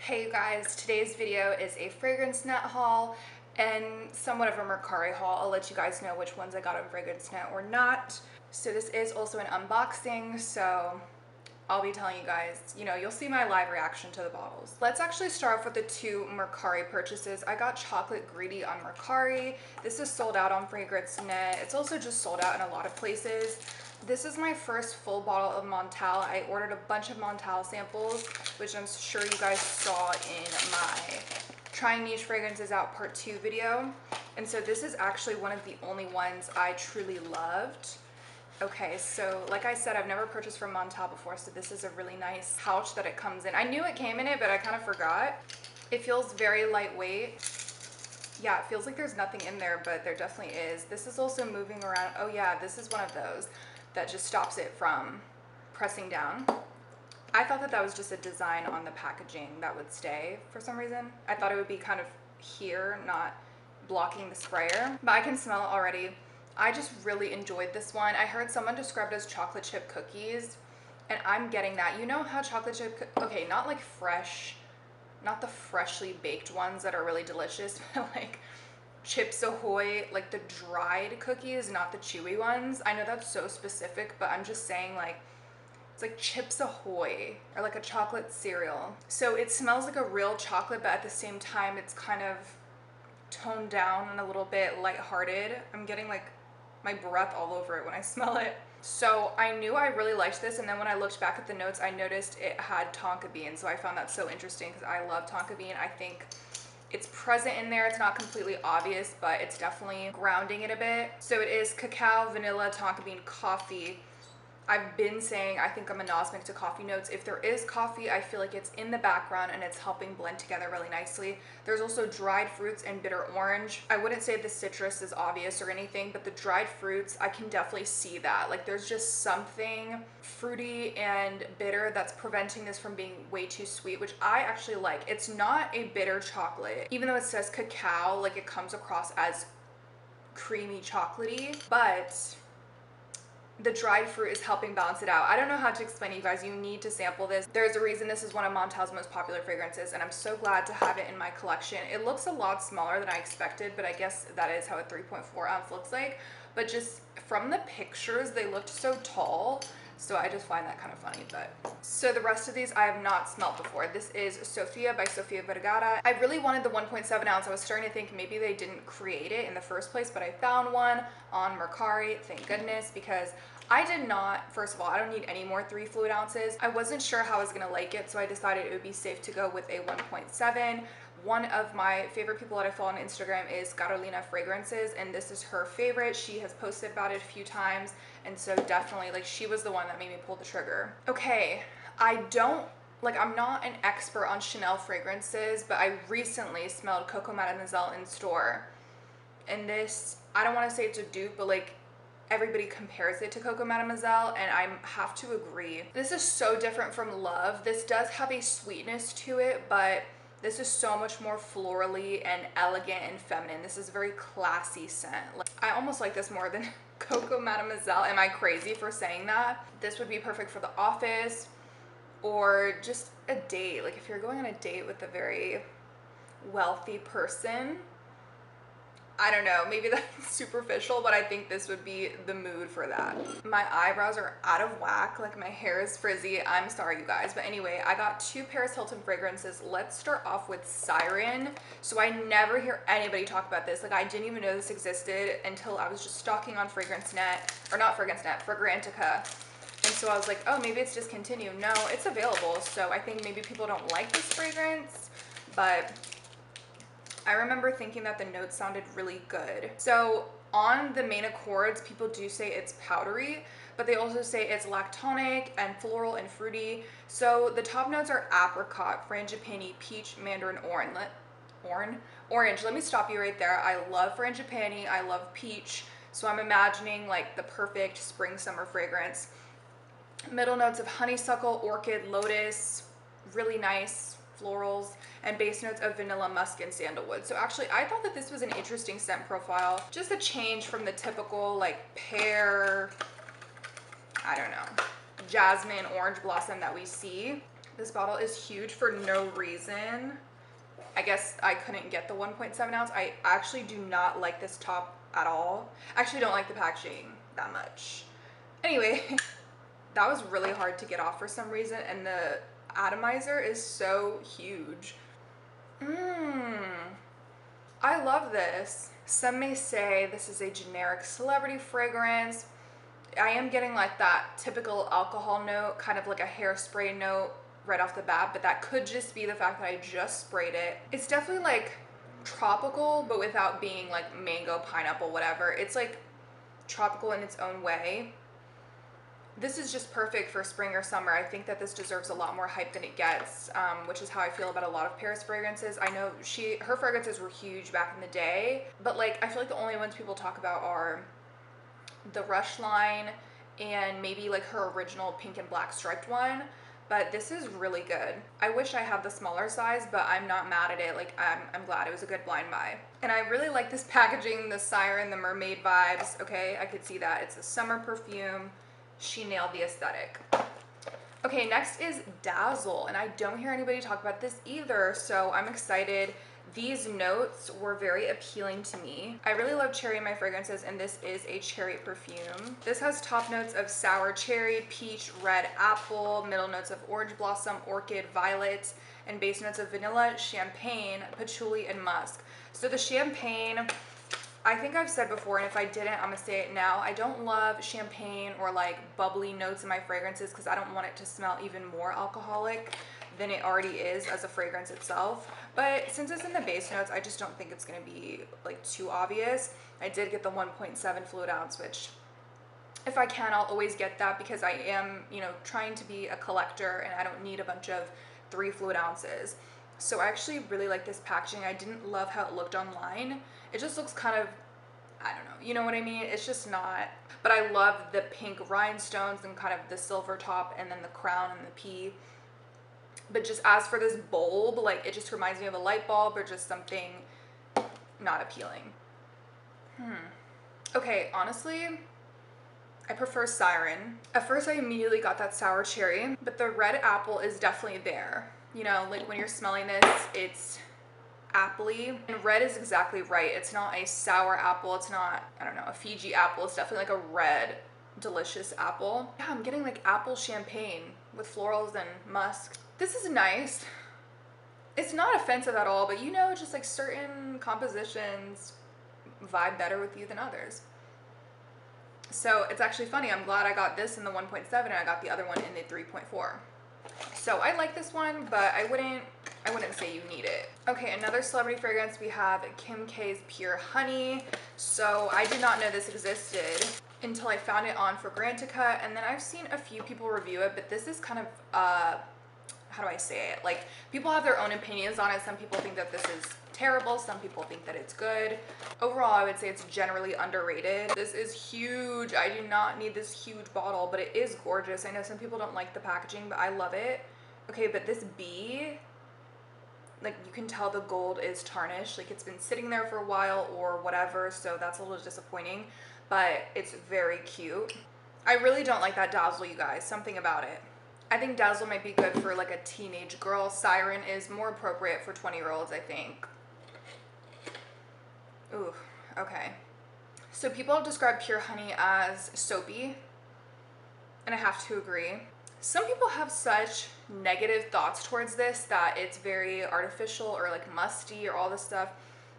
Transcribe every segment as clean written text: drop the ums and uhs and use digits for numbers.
Hey you guys, today's video is a fragrancenet haul and somewhat of a Mercari haul. I'll let you guys know which ones I got on fragrancenet or not. So this is also an unboxing, so I'll be telling you guys, you'll see my live reaction to the bottles. Let's actually start off with the two Mercari purchases. I got Chocolate Greedy on Mercari. This is sold out on fragrancenet. It's also just sold out in a lot of places. This is my first full bottle of montale. I ordered a bunch of montale samples, which I'm sure you guys saw in my Trying Niche Fragrances Out Part 2 video. And so this is actually one of the only ones I truly loved. Okay, so like I said, I've never purchased from montale before, so this is a really nice pouch that it comes in. I knew it came in it, but I kind of forgot. It feels very lightweight. Yeah, it feels like there's nothing in there, but there definitely is. This is also moving around. Oh yeah, this is one of those that just stops it from pressing down. I thought that that was just a design on the packaging that would stay for some reason. I thought it would be kind of here, not blocking the sprayer, but I can smell it already. I just really enjoyed this one. I heard someone described it as chocolate chip cookies, and I'm getting that. You know how chocolate chip, okay, not like fresh, not the freshly baked ones that are really delicious, but like Chips Ahoy, like the dried cookies, not the chewy ones. I know that's so specific, but I'm just saying, like, it's like Chips Ahoy or like a chocolate cereal. So it smells like a real chocolate, but at the same time, it's kind of toned down and a little bit lighthearted. I'm getting like my breath all over it when I smell it. So I knew I really liked this, and then when I looked back at the notes, I noticed it had tonka bean. So I found that so interesting because I love tonka bean. I think it's present in there. It's not completely obvious, but it's definitely grounding it a bit. So it is cacao, vanilla, tonka bean, coffee. I've been saying I think I'm anosmic to coffee notes. If there is coffee, I feel like it's in the background and it's helping blend together really nicely. There's also dried fruits and bitter orange. I wouldn't say the citrus is obvious or anything, but the dried fruits, I can definitely see that. Like there's just something fruity and bitter that's preventing this from being way too sweet, which I actually like. It's not a bitter chocolate. Even though it says cacao, like it comes across as creamy chocolatey, but the dried fruit is helping balance it out. I don't know how to explain to you guys. You need to sample this. There's a reason this is one of Montale's most popular fragrances, and I'm so glad to have it in my collection. It looks a lot smaller than I expected, but I guess that is how a 3.4 ounce looks like. But just from the pictures, they looked so tall. So I just find that kind of funny. But so the rest of these I have not smelled before. This is Sofia by Sofia Vergara. I really wanted the 1.7 ounce. I was starting to think maybe they didn't create it in the first place, but I found one on Mercari, thank goodness, because I did not, first of all, I don't need any more 3 fluid ounces. I wasn't sure how I was gonna like it, so I decided it would be safe to go with a 1.7. One of my favorite people that I follow on Instagram is Carolina Fragrances, and this is her favorite. She has posted about it a few times, and so definitely, like, she was the one that made me pull the trigger. Okay, I'm not an expert on Chanel fragrances, but I recently smelled Coco Mademoiselle in store, and this, I don't want to say it's a dupe, but like everybody compares it to Coco Mademoiselle, and I have to agree. This is so different from Love. This does have a sweetness to it, but this is so much more florally and elegant and feminine. This is a very classy scent. Like, I almost like this more than Coco Mademoiselle. Am I crazy for saying that? This would be perfect for the office or just a date. Like if you're going on a date with a very wealthy person, I don't know, maybe that's superficial, but I think this would be the mood for that. My eyebrows are out of whack, like my hair is frizzy. I'm sorry, you guys. But anyway, I got 2 Paris Hilton fragrances. Let's start off with Siren. So I never hear anybody talk about this. Like I didn't even know this existed until I was just stalking on fragrancenet, or not fragrancenet, Fragrantica. And so I was like, oh, maybe it's discontinued. No, it's available. So I think maybe people don't like this fragrance, but I remember thinking that the notes sounded really good. So on the main accords, people do say it's powdery, but they also say it's lactonic and floral and fruity. So the top notes are apricot, frangipani, peach, mandarin, orange. Let me stop you right there. I love frangipani, I love peach. So I'm imagining like the perfect spring summer fragrance. Middle notes of honeysuckle, orchid, lotus, really nice florals, and base notes of vanilla, musk, and sandalwood. So actually I thought that this was an interesting scent profile, just a change from the typical like pear, I don't know, jasmine, orange blossom that we see. This bottle is huge for no reason. I guess I couldn't get the 1.7 ounce. I actually do not like this top at all. I actually don't like the packaging that much. Anyway, that was really hard to get off for some reason, and the atomizer is so huge. I love this. Some may say this is a generic celebrity fragrance. I am getting like that typical alcohol note, kind of like a hairspray note right off the bat, but that could just be the fact that I just sprayed it. It's definitely like tropical, but without being like mango, pineapple, whatever. It's like tropical in its own way. This is just perfect for spring or summer. I think that this deserves a lot more hype than it gets, which is how I feel about a lot of Paris fragrances. I know her fragrances were huge back in the day, but like I feel like the only ones people talk about are the Rush line and maybe like her original pink and black striped one. But this is really good. I wish I had the smaller size, but I'm not mad at it. Like I'm glad it was a good blind buy. And I really like this packaging, the siren, the mermaid vibes. Okay, I could see that. It's a summer perfume. She nailed the aesthetic. Okay, next is Dazzle, and I don't hear anybody talk about this either, so I'm excited. These notes were very appealing to me. I really love cherry in my fragrances, and this is a cherry perfume. This has top notes of sour cherry, peach, red apple, middle notes of orange blossom, orchid, violet, and base notes of vanilla, champagne, patchouli, and musk. So the champagne, I think I've said before, and if I didn't, I'm gonna say it now. I don't love champagne or like bubbly notes in my fragrances because I don't want it to smell even more alcoholic than it already is as a fragrance itself. But since it's in the base notes, I just don't think it's gonna be like too obvious. I did get the 1.7 fluid ounce, which if I can, I'll always get that because I am, you know, trying to be a collector and I don't need a bunch of 3 fluid ounces. So I actually really like this packaging. I didn't love how it looked online. It just looks kind of, I don't know, you know what I mean? It's just not, but I love the pink rhinestones and kind of the silver top and then the crown and the P. But just as for this bulb, like it just reminds me of a light bulb or just something not appealing. Okay, honestly, I prefer Siren. At first I immediately got that sour cherry, but the red apple is definitely there. You know, like when you're smelling this, it's appley, and red is exactly right. It's not a sour apple. It's not, I don't know, a Fiji apple. It's definitely like a red, delicious apple. Yeah, I'm getting like apple champagne with florals and musk. This is nice. It's not offensive at all, but you know, just like certain compositions vibe better with you than others. So it's actually funny. I'm glad I got this in the 1.7 and I got the other one in the 3.4. So I like this one, but I wouldn't say you need it. Okay, another celebrity fragrance, we have Kim K's Pure Honey. So I did not know this existed until I found it on Fragrantica, and then I've seen a few people review it, but this is kind of, how do I say it? Like, people have their own opinions on it. Some people think that this is terrible. Some people think that it's good. Overall, I would say it's generally underrated. This is huge. I do not need this huge bottle, but it is gorgeous. I know some people don't like the packaging, but I love it. Okay, but this B, like you can tell the gold is tarnished. Like it's been sitting there for a while or whatever, so that's a little disappointing, but it's very cute. I really don't like that Dazzle, you guys. Something about it. I think Dazzle might be good for like a teenage girl. Siren is more appropriate for 20-year-olds, I think. Ooh, okay. So people have described Pure Honey as soapy, and I have to agree. Some people have such negative thoughts towards this that it's very artificial or like musty or all this stuff.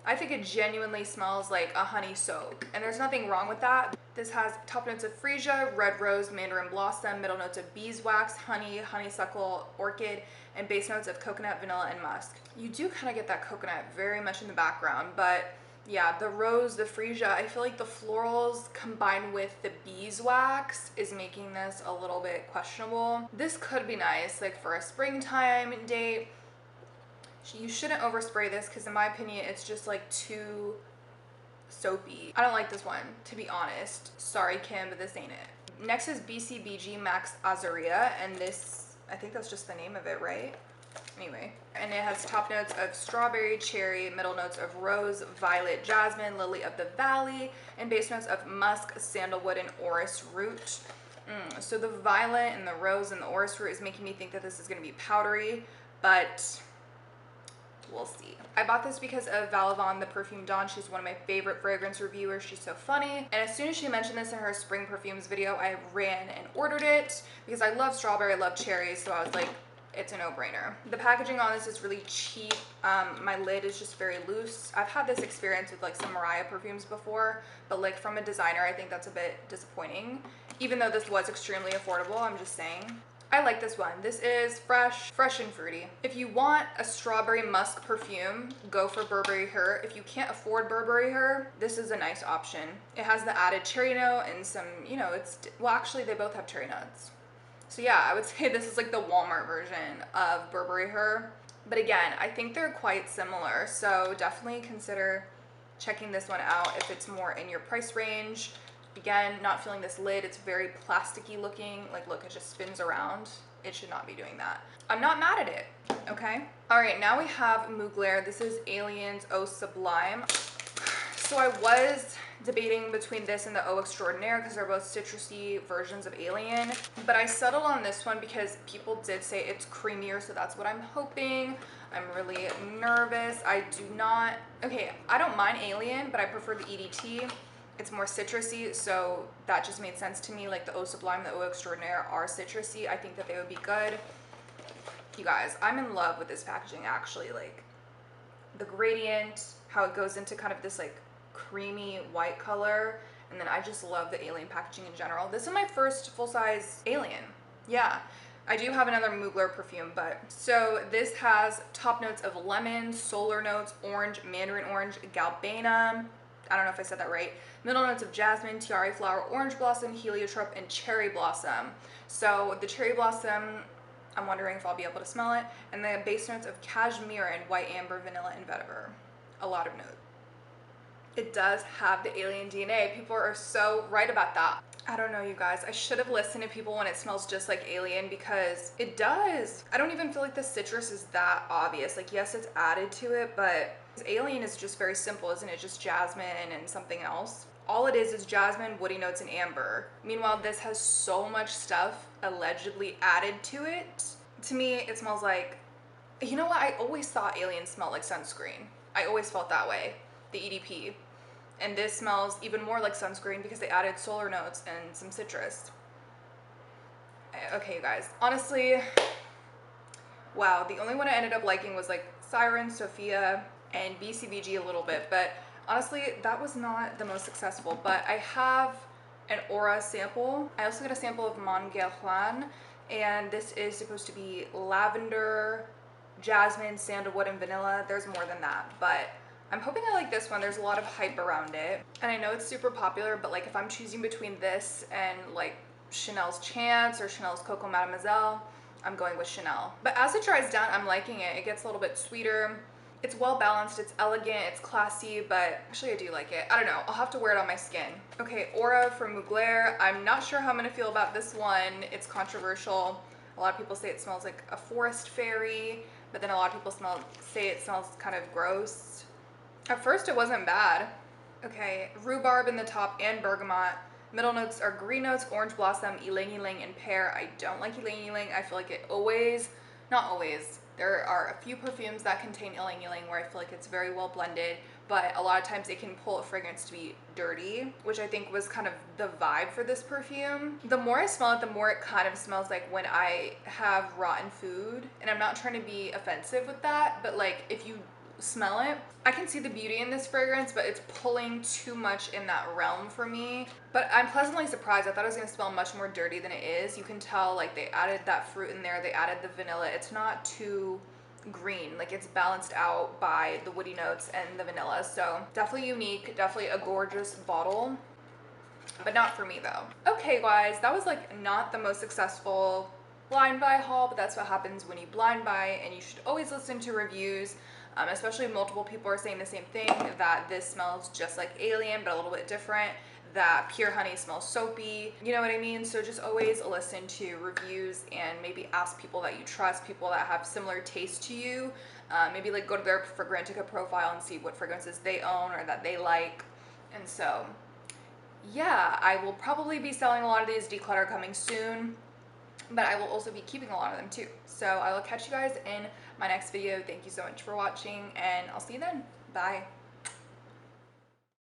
I think it genuinely smells like a honey soap, and there's nothing wrong with that. This has top notes of freesia, red rose, mandarin blossom, middle notes of beeswax, honey, honeysuckle, orchid, and base notes of coconut, vanilla, and musk. You do kind of get that coconut very much in the background, but yeah, the rose, the freesia, I feel like the florals combined with the beeswax is making this a little bit questionable. This could be nice, like for a springtime date. You shouldn't overspray this because in my opinion, it's just like too soapy. I don't like this one, to be honest. Sorry, Kim, but this ain't it. Next is bcbg Max Azria, and this, I think that's just the name of it, right? Anyway, and it has top notes of strawberry, cherry, middle notes of rose, violet, jasmine, lily of the valley, and base notes of musk, sandalwood, and orris root. So the violet and the rose and the orris fruit is making me think that this is going to be powdery, but we'll see. I bought this because of Vallivon, the perfume Dawn. She's one of my favorite fragrance reviewers. She's so funny. And as soon as she mentioned this in her spring perfumes video, I ran and ordered it because I love strawberry, I love cherries. So I was like, it's a no-brainer. The packaging on this is really cheap. My lid is just very loose. I've had this experience with like some Mariah perfumes before, but like from a designer, I think that's a bit disappointing. Even though this was extremely affordable, I'm just saying. I like this one. This is fresh and fruity. If you want a strawberry musk perfume, go for Burberry Her. If you can't afford Burberry Her, this is a nice option. It has the added cherry note and some, you know, well, actually they both have cherry nuts. So yeah, I would say this is like the Walmart version of Burberry Her. But again, I think they're quite similar. So definitely consider checking this one out if it's more in your price range. Again, not feeling this lid. It's very plasticky looking. Like, look, it just spins around. It should not be doing that. I'm not mad at it, okay? All right, now we have Mugler. This is Alien's Eau Sublime. So I was debating between this and the Eau Extraordinaire because they're both citrusy versions of Alien, but I settled on this one because people did say it's creamier, so that's what I'm hoping. I'm really nervous. I don't mind Alien, but I prefer the EDT. It's more citrusy, so that just made sense to me. Like the Eau Sublime, the Eau Extraordinaire are citrusy. I think that they would be good. You guys, I'm in love with this packaging actually. Like the gradient, how it goes into kind of this like creamy white color, and then I just love the Alien packaging in general. This is my first full-size Alien. Yeah, I do have another Mugler perfume, but so this has top notes of lemon, solar notes, orange, mandarin orange, galbanum. I don't know if I said that right. Middle notes of jasmine, tiare flower, orange blossom, heliotrope, and cherry blossom. So the cherry blossom, I'm wondering if I'll be able to smell it. And the base notes of cashmere and white amber, vanilla, and vetiver. A lot of notes. It does have the Alien DNA. People are so right about that. I don't know, you guys. I should have listened to people when it smells just like Alien because it does. I don't even feel like the citrus is that obvious. Like, yes, it's added to it, but Alien is just very simple, isn't it? Just jasmine and something else. All it is jasmine, woody notes, and amber. Meanwhile, this has so much stuff allegedly added to it. To me, it smells like, you know what? I always thought Alien smelled like sunscreen. I always felt that way, the EDP. And this smells even more like sunscreen because they added solar notes and some citrus. Okay, you guys, honestly, wow. The only one I ended up liking was like Siren, Sofia, and bcbg a little bit, but honestly, that was not the most successful. But I have an Aura sample. I also got a sample of Montale, and this is supposed to be lavender, jasmine, sandalwood, and vanilla. There's more than that, but I'm hoping I like this one. There's a lot of hype around it, and I know it's super popular, but like if I'm choosing between this and like Chanel's Chance or Chanel's Coco Mademoiselle, I'm going with Chanel. But as it dries down, I'm liking it. It gets a little bit sweeter. It's well balanced, it's elegant, it's classy, but actually I do like it. I don't know, I'll have to wear it on my skin. Okay, Aura from Mugler. I'm not sure how I'm gonna feel about this one. It's controversial. A lot of people say it smells like a forest fairy, but then a lot of people say it smells kind of gross. At first it wasn't bad. Okay, rhubarb in the top and bergamot. Middle notes are green notes, orange blossom, ylang ylang, and pear. I don't like ylang ylang. I feel like it always, not always, there are a few perfumes that contain ylang ylang where I feel like it's very well blended, but a lot of times it can pull a fragrance to be dirty, which I think was kind of the vibe for this perfume. The more I smell it, the more it kind of smells like when I have rotten food, and I'm not trying to be offensive with that, but like if you smell it, I can see the beauty in this fragrance, but it's pulling too much in that realm for me. But I'm pleasantly surprised. I thought it was going to smell much more dirty than it is. You can tell like they added that fruit in there, they added the vanilla. It's not too green, like it's balanced out by the woody notes and the vanilla. So definitely unique, definitely a gorgeous bottle, but not for me though. Okay guys, that was like not the most successful blind buy haul, but that's what happens when you blind buy, and you should always listen to reviews. Especially if multiple people are saying the same thing, that this smells just like Alien but a little bit different, that pure honey smells soapy, you know what I mean? So just always listen to reviews and maybe ask people that you trust, people that have similar taste to you. Maybe like go to their Fragrantica profile and see what fragrances they own or that they like. And so yeah, I will probably be selling a lot of these declutter coming soon, but I will also be keeping a lot of them too. So I will catch you guys in my next video. Thank you so much for watching, and I'll see you then. Bye.